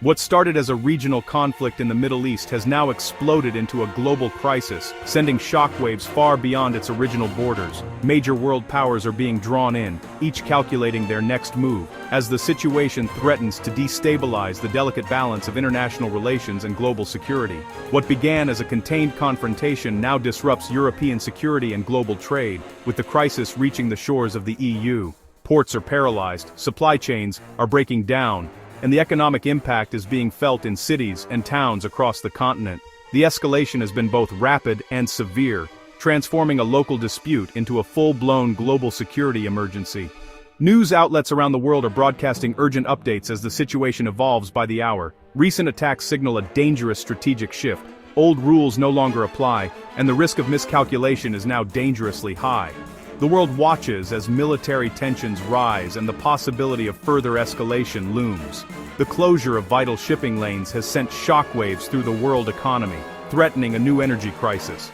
What started as a regional conflict in the Middle East has now exploded into a global crisis, sending shockwaves far beyond its original borders. Major world powers are being drawn in, each calculating their next move, as the situation threatens to destabilize the delicate balance of international relations and global security. What began as a contained confrontation now disrupts European security and global trade, with the crisis reaching the shores of the EU. Ports are paralyzed, supply chains are breaking down, and the economic impact is being felt in cities and towns across the continent. The escalation has been both rapid and severe, transforming a local dispute into a full-blown global security emergency. News outlets around the world are broadcasting urgent updates as the situation evolves by the hour. Recent attacks signal a dangerous strategic shift. Old rules no longer apply, and the risk of miscalculation is now dangerously high. The world watches as military tensions rise and the possibility of further escalation looms. The closure of vital shipping lanes has sent shockwaves through the world economy, threatening a new energy crisis.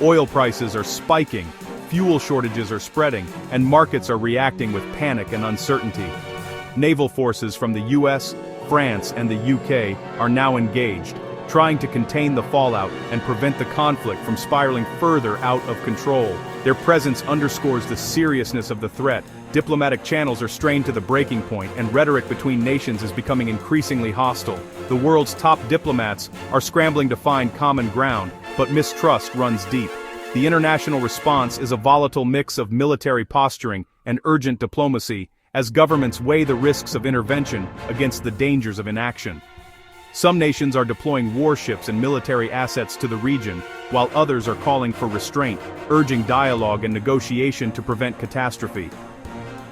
Oil prices are spiking, fuel shortages are spreading, and markets are reacting with panic and uncertainty. Naval forces from the US, France, and the UK are now engaged, trying to contain the fallout and prevent the conflict from spiraling further out of control. Their presence underscores the seriousness of the threat. Diplomatic channels are strained to the breaking point, and rhetoric between nations is becoming increasingly hostile. The world's top diplomats are scrambling to find common ground, but mistrust runs deep. The international response is a volatile mix of military posturing and urgent diplomacy, as governments weigh the risks of intervention against the dangers of inaction. Some nations are deploying warships and military assets to the region, while others are calling for restraint, urging dialogue and negotiation to prevent catastrophe.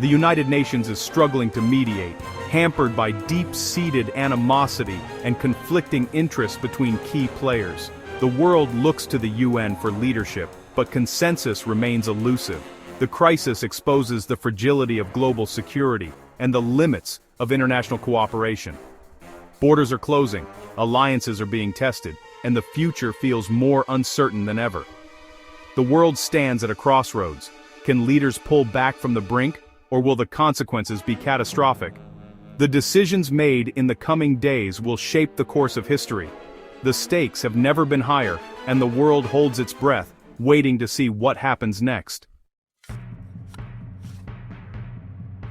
The United Nations is struggling to mediate, hampered by deep-seated animosity and conflicting interests between key players. The world looks to the UN for leadership, but consensus remains elusive. The crisis exposes the fragility of global security and the limits of international cooperation. Borders are closing, alliances are being tested, and the future feels more uncertain than ever. The world stands at a crossroads. Can leaders pull back from the brink, or will the consequences be catastrophic? The decisions made in the coming days will shape the course of history. The stakes have never been higher, and the world holds its breath, waiting to see what happens next.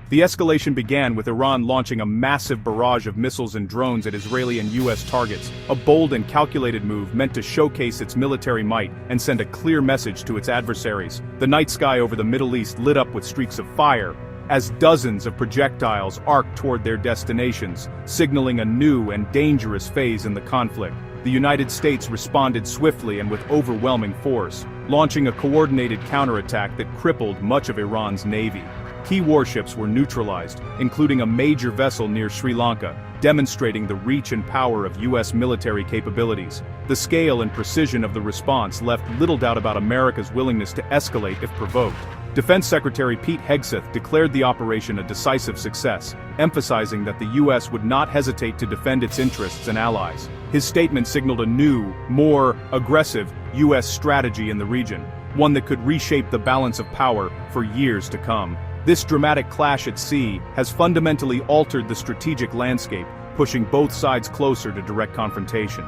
The escalation began with Iran launching a massive barrage of missiles and drones at Israeli and US targets, a bold and calculated move meant to showcase its military might and send a clear message to its adversaries. The night sky over the Middle East lit up with streaks of fire, as dozens of projectiles arced toward their destinations, signaling a new and dangerous phase in the conflict. The United States responded swiftly and with overwhelming force, launching a coordinated counterattack that crippled much of Iran's navy. Key warships were neutralized, including a major vessel near Sri Lanka, demonstrating the reach and power of US military capabilities. The scale and precision of the response left little doubt about America's willingness to escalate if provoked. Defense Secretary Pete Hegseth declared the operation a decisive success, emphasizing that the US would not hesitate to defend its interests and allies. His statement signaled a new, more aggressive US strategy in the region, one that could reshape the balance of power for years to come. This dramatic clash at sea has fundamentally altered the strategic landscape, pushing both sides closer to direct confrontation.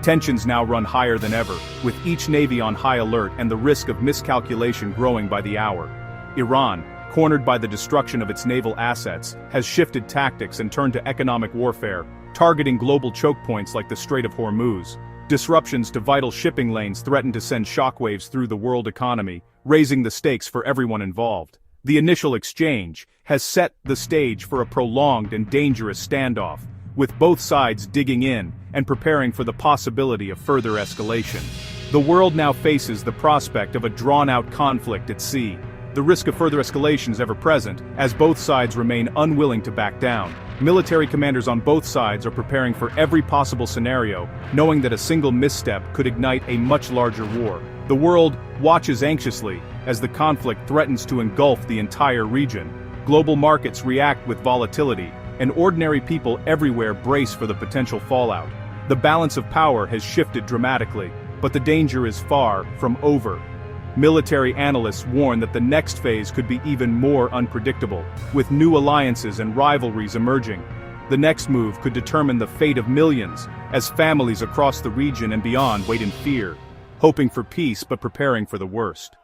Tensions now run higher than ever, with each navy on high alert and the risk of miscalculation growing by the hour. Iran, cornered by the destruction of its naval assets, has shifted tactics and turned to economic warfare, targeting global choke points like the Strait of Hormuz. Disruptions to vital shipping lanes threaten to send shockwaves through the world economy, raising the stakes for everyone involved. The initial exchange has set the stage for a prolonged and dangerous standoff, with both sides digging in and preparing for the possibility of further escalation. The world now faces the prospect of a drawn-out conflict at sea. The risk of further escalation is ever present, as both sides remain unwilling to back down. Military commanders on both sides are preparing for every possible scenario, knowing that a single misstep could ignite a much larger war. The world watches anxiously as the conflict threatens to engulf the entire region. Global markets react with volatility, and ordinary people everywhere brace for the potential fallout. The balance of power has shifted dramatically, but the danger is far from over. Military analysts warn that the next phase could be even more unpredictable, with new alliances and rivalries emerging. The next move could determine the fate of millions, as families across the region and beyond wait in fear, hoping for peace but preparing for the worst.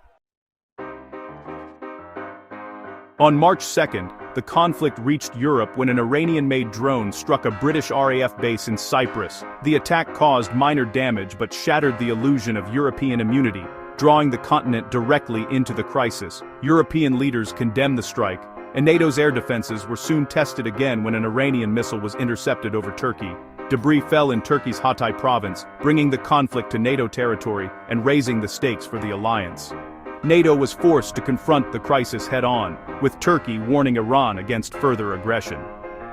On March 2nd, the conflict reached Europe when an Iranian-made drone struck a British RAF base in Cyprus. The attack caused minor damage but shattered the illusion of European immunity, drawing the continent directly into the crisis. European leaders condemned the strike, and NATO's air defenses were soon tested again when an Iranian missile was intercepted over Turkey. Debris fell in Turkey's Hatay province, bringing the conflict to NATO territory and raising the stakes for the alliance. NATO was forced to confront the crisis head-on, with Turkey warning Iran against further aggression.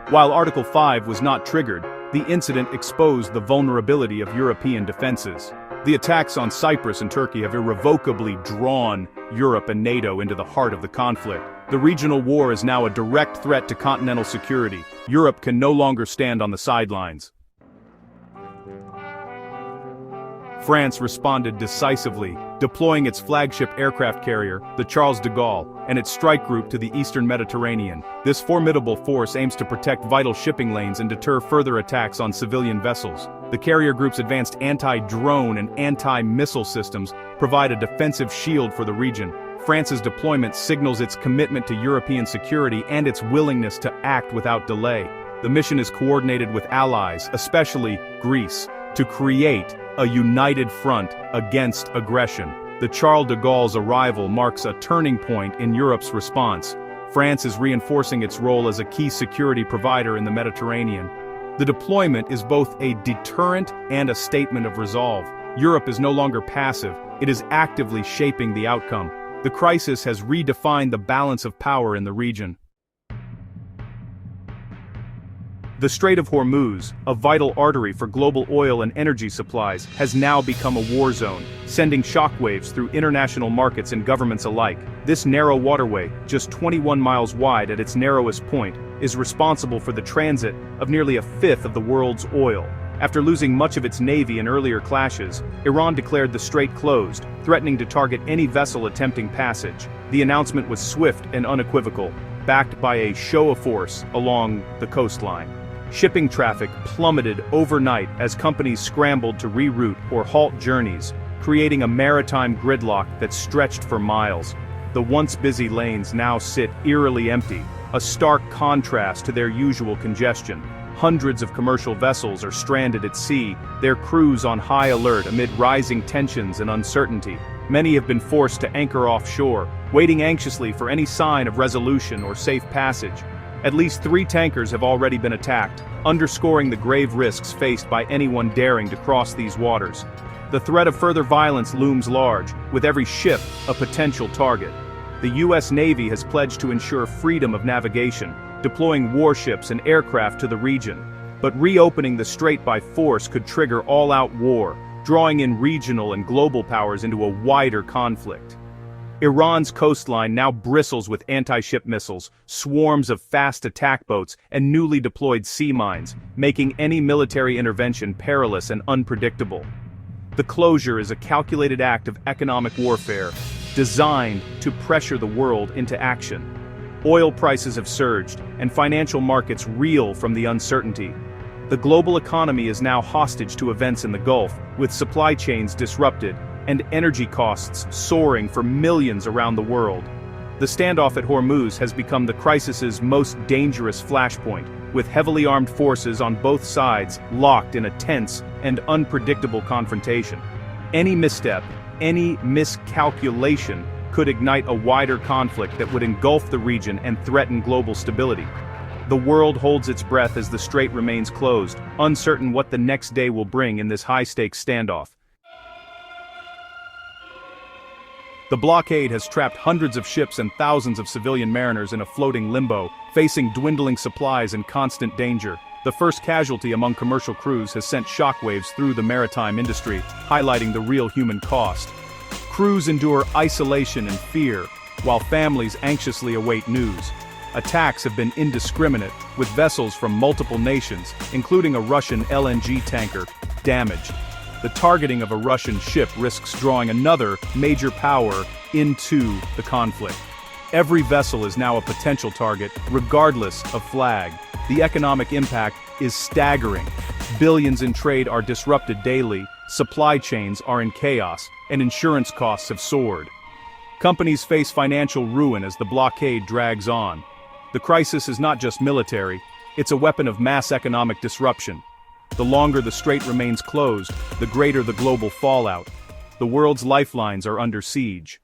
While Article 5 was not triggered, the incident exposed the vulnerability of European defenses. The attacks on Cyprus and Turkey have irrevocably drawn Europe and NATO into the heart of the conflict. The regional war is now a direct threat to continental security. Europe can no longer stand on the sidelines. France responded decisively, deploying its flagship aircraft carrier, the Charles de Gaulle, and its strike group to the eastern Mediterranean. This formidable force aims to protect vital shipping lanes and deter further attacks on civilian vessels. The carrier group's advanced anti-drone and anti-missile systems provide a defensive shield for the region. France's deployment signals its commitment to European security and its willingness to act without delay. The mission is coordinated with allies, especially Greece, to create a united front against aggression. The Charles de Gaulle's arrival marks a turning point in Europe's response. France is reinforcing its role as a key security provider in the Mediterranean. The deployment is both a deterrent and a statement of resolve. Europe is no longer passive, it is actively shaping the outcome. The crisis has redefined the balance of power in the region. The Strait of Hormuz, a vital artery for global oil and energy supplies, has now become a war zone, sending shockwaves through international markets and governments alike. This narrow waterway, just 21 miles wide at its narrowest point, is responsible for the transit of nearly a fifth of the world's oil. After losing much of its navy in earlier clashes, Iran declared the strait closed, threatening to target any vessel attempting passage. The announcement was swift and unequivocal, backed by a show of force along the coastline. Shipping traffic plummeted overnight as companies scrambled to reroute or halt journeys, creating a maritime gridlock that stretched for miles. The once busy lanes now sit eerily empty, a stark contrast to their usual congestion. Hundreds of commercial vessels are stranded at sea, their crews on high alert amid rising tensions and uncertainty. Many have been forced to anchor offshore, waiting anxiously for any sign of resolution or safe passage. At least 3 tankers have already been attacked, underscoring the grave risks faced by anyone daring to cross these waters. The threat of further violence looms large, with every ship a potential target. The U.S. Navy has pledged to ensure freedom of navigation, deploying warships and aircraft to the region. But reopening the strait by force could trigger all-out war, drawing in regional and global powers into a wider conflict. Iran's coastline now bristles with anti-ship missiles, swarms of fast attack boats, and newly deployed sea mines, making any military intervention perilous and unpredictable. The closure is a calculated act of economic warfare, designed to pressure the world into action. Oil prices have surged, and financial markets reel from the uncertainty. The global economy is now hostage to events in the Gulf, with supply chains disrupted, and energy costs soaring for millions around the world. The standoff at Hormuz has become the crisis's most dangerous flashpoint, with heavily armed forces on both sides locked in a tense and unpredictable confrontation. Any misstep, any miscalculation could ignite a wider conflict that would engulf the region and threaten global stability. The world holds its breath as the strait remains closed, uncertain what the next day will bring in this high-stakes standoff. The blockade has trapped hundreds of ships and thousands of civilian mariners in a floating limbo, facing dwindling supplies and constant danger. The first casualty among commercial crews has sent shockwaves through the maritime industry, highlighting the real human cost. Crews endure isolation and fear, while families anxiously await news. Attacks have been indiscriminate, with vessels from multiple nations, including a Russian LNG tanker, damaged. The targeting of a Russian ship risks drawing another major power into the conflict. Every vessel is now a potential target, regardless of flag. The economic impact is staggering. Billions in trade are disrupted daily, supply chains are in chaos, and insurance costs have soared. Companies face financial ruin as the blockade drags on. The crisis is not just military, it's a weapon of mass economic disruption. The longer the strait remains closed, the greater the global fallout. The world's lifelines are under siege.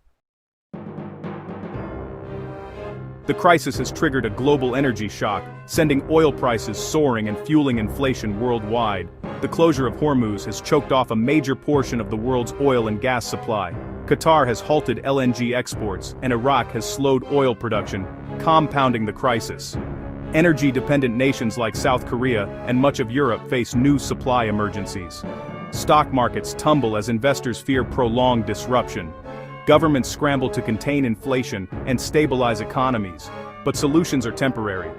The crisis has triggered a global energy shock, sending oil prices soaring and fueling inflation worldwide. The closure of Hormuz has choked off a major portion of the world's oil and gas supply. Qatar has halted LNG exports, and Iraq has slowed oil production, compounding the crisis. Energy-dependent nations like South Korea and much of Europe face new supply emergencies. Stock markets tumble as investors fear prolonged disruption. Governments scramble to contain inflation and stabilize economies, but solutions are temporary.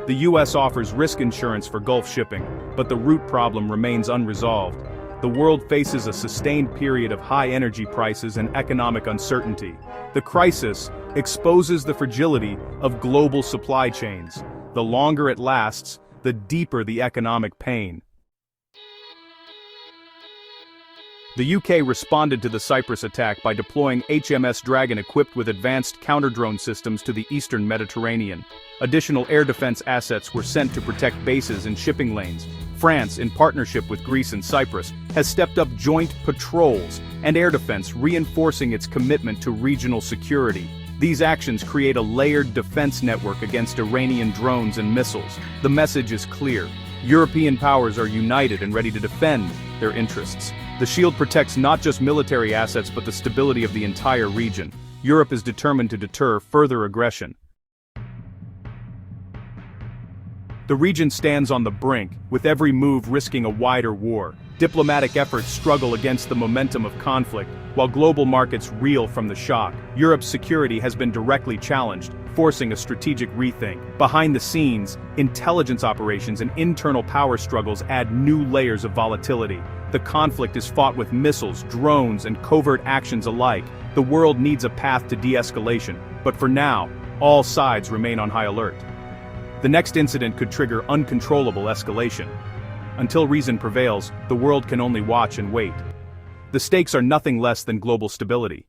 The US offers risk insurance for Gulf shipping, but the root problem remains unresolved. The world faces a sustained period of high energy prices and economic uncertainty. The crisis exposes the fragility of global supply chains. The longer it lasts, the deeper the economic pain. The UK responded to the Cyprus attack by deploying HMS Dragon equipped with advanced counter-drone systems to the eastern Mediterranean. Additional air defense assets were sent to protect bases and shipping lanes. France, in partnership with Greece and Cyprus, has stepped up joint patrols and air defense, reinforcing its commitment to regional security. These actions create a layered defense network against Iranian drones and missiles. The message is clear. European powers are united and ready to defend their interests. The shield protects not just military assets but the stability of the entire region. Europe is determined to deter further aggression. The region stands on the brink, with every move risking a wider war. Diplomatic efforts struggle against the momentum of conflict, while global markets reel from the shock. Europe's security has been directly challenged, forcing a strategic rethink. Behind the scenes, intelligence operations and internal power struggles add new layers of volatility. The conflict is fought with missiles, drones, and covert actions alike. The world needs a path to de-escalation, but for now, all sides remain on high alert. The next incident could trigger uncontrollable escalation. Until reason prevails, the world can only watch and wait. The stakes are nothing less than global stability.